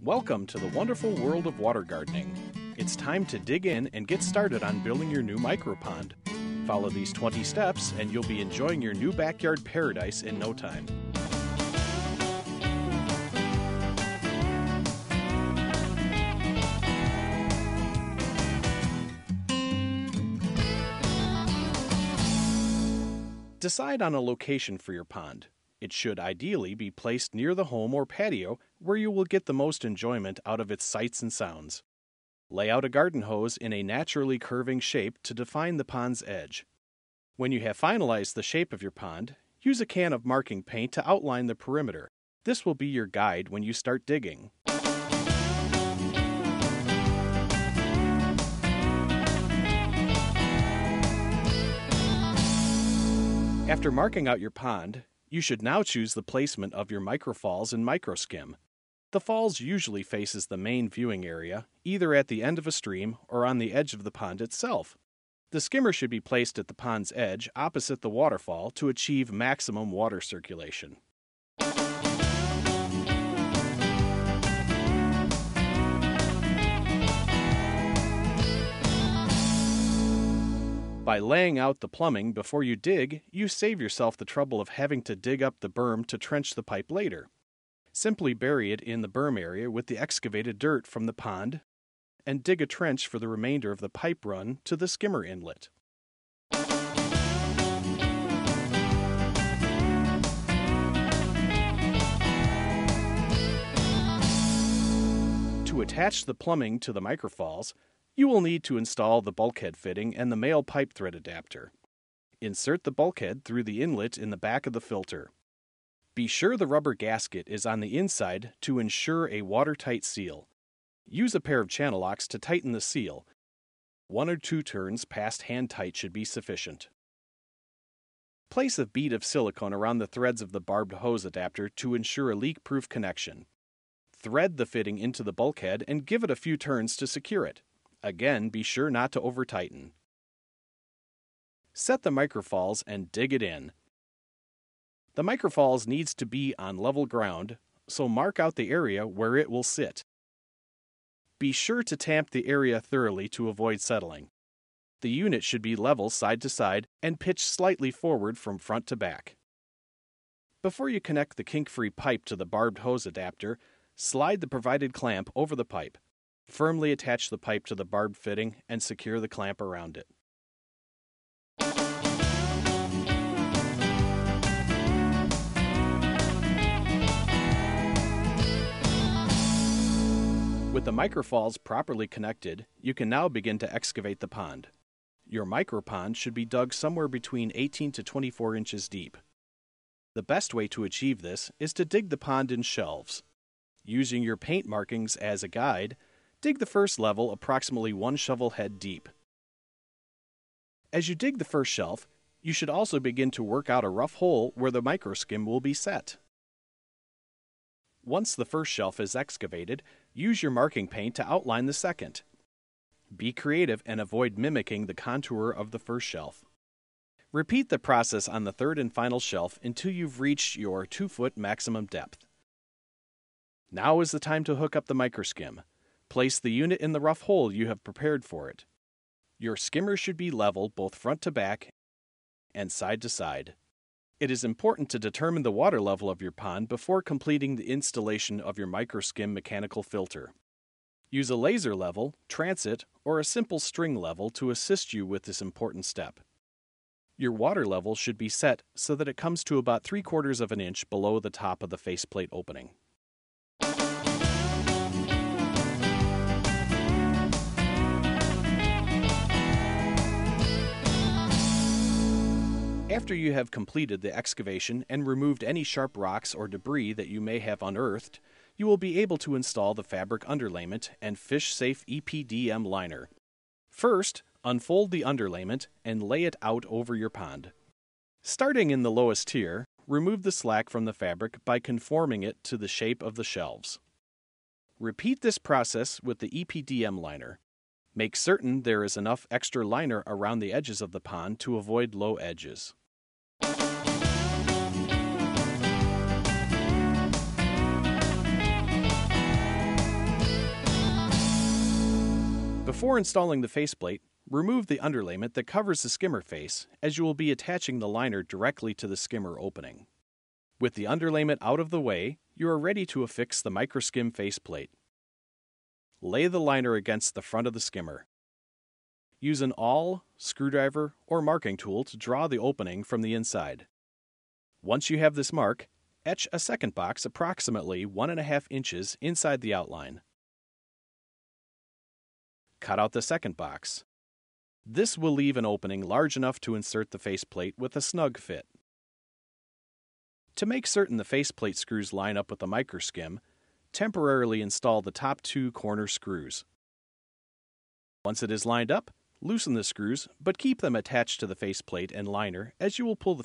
Welcome to the wonderful world of water gardening. It's time to dig in and get started on building your new MicroPond. Follow these 20 steps and you'll be enjoying your new backyard paradise in no time. Decide on a location for your pond. It should ideally be placed near the home or patio where you will get the most enjoyment out of its sights and sounds. Lay out a garden hose in a naturally curving shape to define the pond's edge. When you have finalized the shape of your pond, use a can of marking paint to outline the perimeter. This will be your guide when you start digging. After marking out your pond, you should now choose the placement of your microfalls and microskim. The falls usually faces the main viewing area, either at the end of a stream or on the edge of the pond itself. The skimmer should be placed at the pond's edge opposite the waterfall to achieve maximum water circulation. By laying out the plumbing before you dig, you save yourself the trouble of having to dig up the berm to trench the pipe later. Simply bury it in the berm area with the excavated dirt from the pond and dig a trench for the remainder of the pipe run to the skimmer inlet. To attach the plumbing to the microfalls, you will need to install the bulkhead fitting and the male pipe thread adapter. Insert the bulkhead through the inlet in the back of the filter. Be sure the rubber gasket is on the inside to ensure a watertight seal. Use a pair of channel locks to tighten the seal. 1 or 2 turns past hand tight should be sufficient. Place a bead of silicone around the threads of the barbed hose adapter to ensure a leak-proof connection. Thread the fitting into the bulkhead and give it a few turns to secure it. Again, be sure not to over-tighten. Set the microfalls and dig it in. The microfalls needs to be on level ground, so mark out the area where it will sit. Be sure to tamp the area thoroughly to avoid settling. The unit should be level side to side and pitched slightly forward from front to back. Before you connect the kink-free pipe to the barbed hose adapter, slide the provided clamp over the pipe. Firmly attach the pipe to the barbed fitting and secure the clamp around it. With the microfalls properly connected, you can now begin to excavate the pond. Your micropond should be dug somewhere between 18 to 24 inches deep. The best way to achieve this is to dig the pond in shelves. Using your paint markings as a guide, dig the first level approximately 1 shovel head deep. As you dig the first shelf, you should also begin to work out a rough hole where the microskim will be set. Once the first shelf is excavated, use your marking paint to outline the second. Be creative and avoid mimicking the contour of the first shelf. Repeat the process on the third and final shelf until you've reached your 2-foot maximum depth. Now is the time to hook up the microskim. Place the unit in the rough hole you have prepared for it. Your skimmer should be level both front to back and side to side. It is important to determine the water level of your pond before completing the installation of your microskim mechanical filter. Use a laser level, transit, or a simple string level to assist you with this important step. Your water level should be set so that it comes to about 3/4 of an inch below the top of the faceplate opening. After you have completed the excavation and removed any sharp rocks or debris that you may have unearthed, you will be able to install the fabric underlayment and fish-safe EPDM liner. First, unfold the underlayment and lay it out over your pond. Starting in the lowest tier, remove the slack from the fabric by conforming it to the shape of the shelves. Repeat this process with the EPDM liner. Make certain there is enough extra liner around the edges of the pond to avoid low edges. Before installing the faceplate, remove the underlayment that covers the skimmer face, as you will be attaching the liner directly to the skimmer opening. With the underlayment out of the way, you are ready to affix the microskim faceplate. Lay the liner against the front of the skimmer. Use an awl, screwdriver, or marking tool to draw the opening from the inside. Once you have this mark, etch a second box approximately 1.5 inches inside the outline. Cut out the second box. This will leave an opening large enough to insert the faceplate with a snug fit. To make certain the faceplate screws line up with the microskim, temporarily install the top 2 corner screws. Once it is lined up, loosen the screws, but keep them attached to the faceplate and liner as you will pull the